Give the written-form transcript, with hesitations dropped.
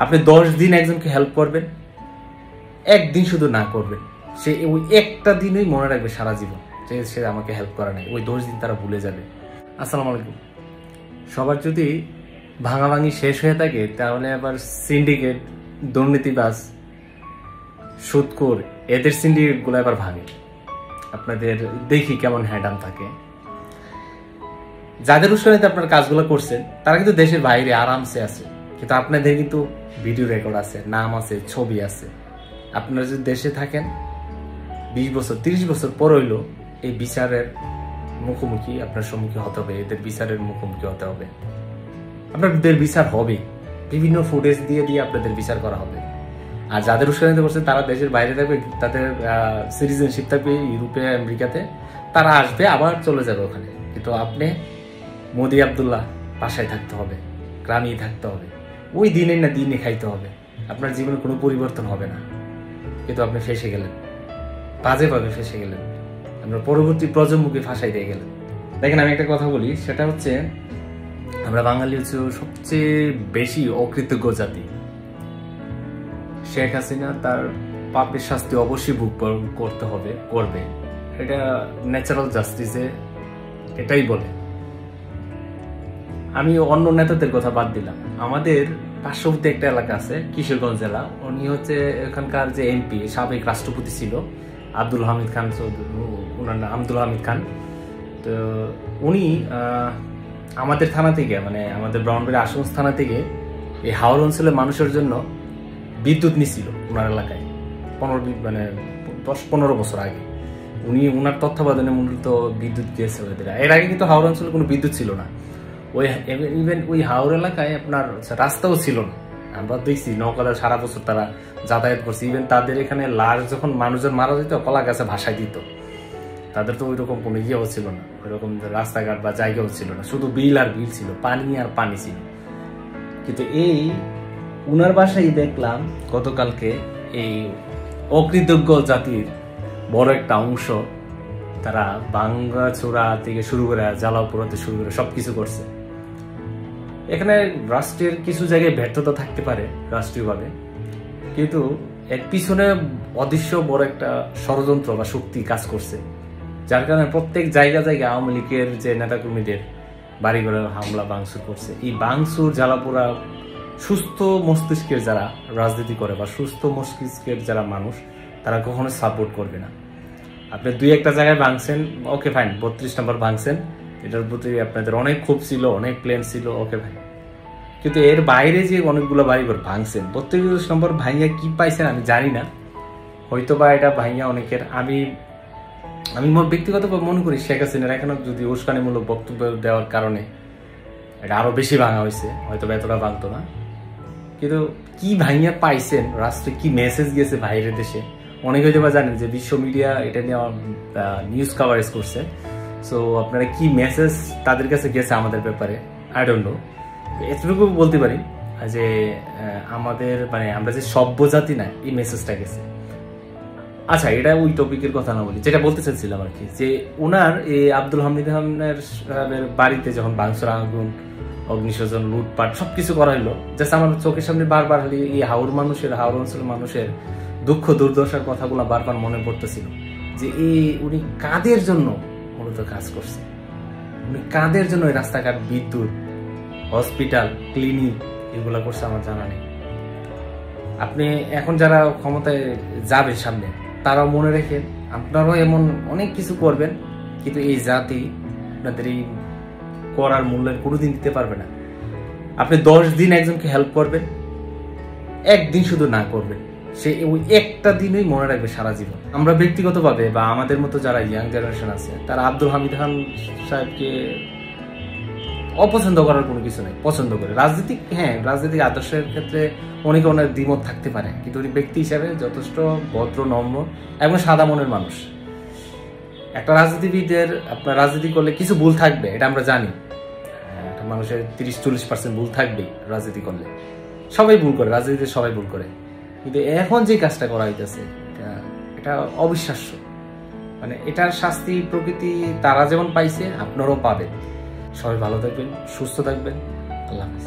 আপনি 10 দিন একজনকে হেল্প করবেন, একদিন শুধু না করবেন, সে ওই একটা দিনই মনে রাখবে সারা জীবন যে সে আমাকে হেল্প করা নাই। ওই 10 দিন তারা ভুলে যাবে। আসসালামু আলাইকুম। সবার যদি ভাঙাভাঙি শেষ হয়ে থাকে তাহলে আবার সিন্ডিকেট, দুর্নীতিবাজ, সুদখোর এদের সিন্ডিকেটগুলো আবার ভাঙে। আপনাদের দেখি কেমন হ্যাডাম থাকে। যাদের উস্কানিতে আপনার কাজগুলো করছেন তারা কিন্তু দেশের বাইরে আরামসে আছে, কিন্তু আপনাদের কিন্তু ভিডিও রেকর্ড আছে, নাম আছে, ছবি আছে। আপনারা যদি দেশে থাকেন 20 বছর 30 বছর পর হইলো এই বিচারের মুখোমুখি আপনার সম্মুখীন হতে হবে, এদের বিচারের মুখোমুখি হতে হবে। আপনাদের বিচার হবে, বিভিন্ন ফুটেজ দিয়ে দিয়ে আপনাদের বিচার করা হবে। আর যাদের উস্কানিতে করছে তারা দেশের বাইরে থাকবে, তাদের সিটিজেনশিপ থাকবে ইউরোপে, আমেরিকাতে, তারা আসবে আবার চলে যাবে ওখানে। কিন্তু আপনি মোদি আবদুল্লাহ বাসায় থাকতে হবে, গ্রামেই থাকতে হবে, ওই দিনে না দিনে খাইতে হবে। আপনার জীবনে কোনো পরিবর্তন হবে না, কিন্তু আপনি ফেসে গেলেন, বাজেভাবে ফেসে গেলেন, আপনার পরবর্তী প্রজন্মকে ফাঁসাই দিয়ে গেলেন। দেখেন, আমি একটা কথা বলি, সেটা হচ্ছে আমরা বাঙালি হচ্ছে সবচেয়ে বেশি অকৃতজ্ঞ জাতি। শেখ হাসিনা তার পাপের শাস্তি অবশ্যই ভোগ করতে হবে, করবে, এটা ন্যাচারাল জাস্টিসে এটাই বলে। আমি অন্য নেতাদের কথা বাদ দিলাম, আমাদের পার্শ্ববর্তী একটা এলাকা আছে কিশোরগঞ্জ জেলা, উনি হচ্ছে এখানকার যে এমপি, সাবেক রাষ্ট্রপতি ছিল আব্দুল হামিদ খান, ওনার নাম আব্দুল হামিদ খান। তো উনি আমাদের থানা থেকে, মানে আমাদের ব্রাহ্মণবাড়ি আশুগঞ্জ থানা থেকে এই হাওর অঞ্চলের মানুষের জন্য বিদ্যুৎ নিছিল ওনার এলাকায় 10-15 বছর আগে। উনি ওনার তত্ত্বাবধানে মূলত বিদ্যুৎ দিয়েছিল এদের। এর আগে কিন্তু হাওর অঞ্চলে কোনো বিদ্যুৎ ছিল না। ইভেন ওই হাওর এলাকায় আপনার রাস্তাও ছিল না। আমরা দেখছি নৌকাদার সারা বছর তারা যাতায়াত করছে। ইভেন তাদের এখানে লাশ যখন মানুষজন মারা যেত কলা গাছে ভাসাই দিত। তাদের তো ওই রকম কোনো ইয়েও ছিল না, ওইরকম রাস্তাঘাট বা জায়গাও ছিল না, শুধু বিল আর বিল ছিল, পানি আর পানি ছিল। কিন্তু এই উনার বাসায় দেখলাম গতকালকে এই অকৃতজ্ঞ জাতির বড় একটা অংশ তারা ভাঙ্গাচোরা থেকে শুরু করে জ্বালাও পোড়াতে শুরু করে সবকিছু করছে। এখানে রাষ্ট্রের কিছু জায়গায় ব্যর্থতা থাকতে পারে রাষ্ট্রীয়ভাবে, কিন্তু এর পিছনে অদৃশ্য বড় একটা ষড়যন্ত্র বা শক্তি কাজ করছে, যার কারণে প্রত্যেক জায়গায় আওয়ামী লীগের যে নেতাকর্মীদের বাড়িঘরে হামলা ভাঙচুর করছে। এই ভাঙচুর জ্বালাপোড়া সুস্থ মস্তিষ্কের যারা রাজনীতি করে বা সুস্থ মস্তিষ্কের যারা মানুষ, তারা কখনো সাপোর্ট করবে না। আপনি 2-1টা জায়গায় ভাঙছেন, ওকে ফাইন, 32 নম্বর ভাঙছেন, এটার প্রতি আপনাদের অনেক ক্ষোভ ছিল, অনেক প্ল্যান ছিল, ওকে ফাইন। কিন্তু এর বাইরে যে অনেকগুলো বাড়িঘর ভাঙছেন, 32 নম্বর ভাঙিয়া কি পাইছেন আমি জানি না, হয়তো বা এটা ভাঙিয়া অনেকের, আমি ব্যক্তিগত মনে করি শেখ হাসিনার এখনো যদি উস্কানিমূলক বক্তব্য দেওয়ার কারণে এটা আরো বেশি ভাঙা হয়েছে, হয়তো বা এতটা ভাঙতো না। কিন্তু কি ভাঙিয়া পাইছেন, রাষ্ট্রে কি মেসেজ গেছে বাইরের দেশে, অনেকে হয়তো বা জানেন যে বিশ্ব মিডিয়া এটা নিয়ে নিউজ কাভারেজ করছে। সো আপনারা কি মেসেজ তাদের কাছে গেছে আমাদের ব্যাপারে, আই ডোন্ট নো। এতটুকু বলতে পারি যে আমাদের মানে আমরা যে সভ্য জাতি না, এই মেসেজটা গেছে। আচ্ছা, এটা ওই টপিকের কথা না বলি, যেটা বলতে চাইছিলাম আর কি, যে ওনার এই আব্দুল হামিদ খানের বাড়িতে যখন ভাঙচুর, আগুন, অগ্নিসংযোগ, লুটপাট সবকিছু করা হলো, জাস্ট আমার চোখের সামনে বারবার এই হাওর অঞ্চলের মানুষের দুঃখ দুর্দশার কথাগুলো বারবার মনে পড়তেছিল, যে উনি কাদের জন্য মূলত কাজ করছে, উনি কাদের জন্য এই রাস্তাঘাট, বিদ্যুৎ, হসপিটাল, ক্লিনিক এগুলো করছে আমার জানা নেই। আপনি এখন যারা ক্ষমতায় যাবে সামনে, তারাও মনে রেখেন আপনারাও এমন অনেক কিছু করবেন, কিন্তু এই জাতি আপনাদের এই করার মূল্যের কোনোদিন দিতে পারবে না। আপনি 10 দিন একজনকে হেল্প করবেন, একদিন শুধু না করবেন, সে ওই একটা দিনই মনে রাখবে সারা জীবন। আমরা ব্যক্তিগতভাবে বা আমাদের মতো যারা ইয়াং জেনারেশন আছে, তারা আব্দুল হামিদ খান সাহেবকে অপছন্দ করার কোনো কিছু নেই, পছন্দ করে। রাজনৈতিক আদর্শের ক্ষেত্রে অনেকে অনেক দ্বিমত থাকতে পারে, কিন্তু উনি ব্যক্তি হিসাবে যথেষ্ট ভদ্র, নম্র এবং সাদা মনের মানুষ। একটা রাজনীতিবিদের আপনার রাজনীতি করলে কিছু ভুল থাকবে, এটা আমরা জানি। একটা মানুষের 30-40% ভুল থাকবেই রাজনীতি করলে, সবাই ভুল করে, রাজনীতিতে সবাই ভুল করে। কিন্তু এখন যে কাজটা করা হইতেছে এটা অবিশ্বাস্য। মানে এটার শাস্তি প্রকৃতি তারা যেমন পাইছে আপনারাও পাবেন। সবাই ভালো থাকবেন, সুস্থ থাকবেন, আল্লাহ হাফেজ।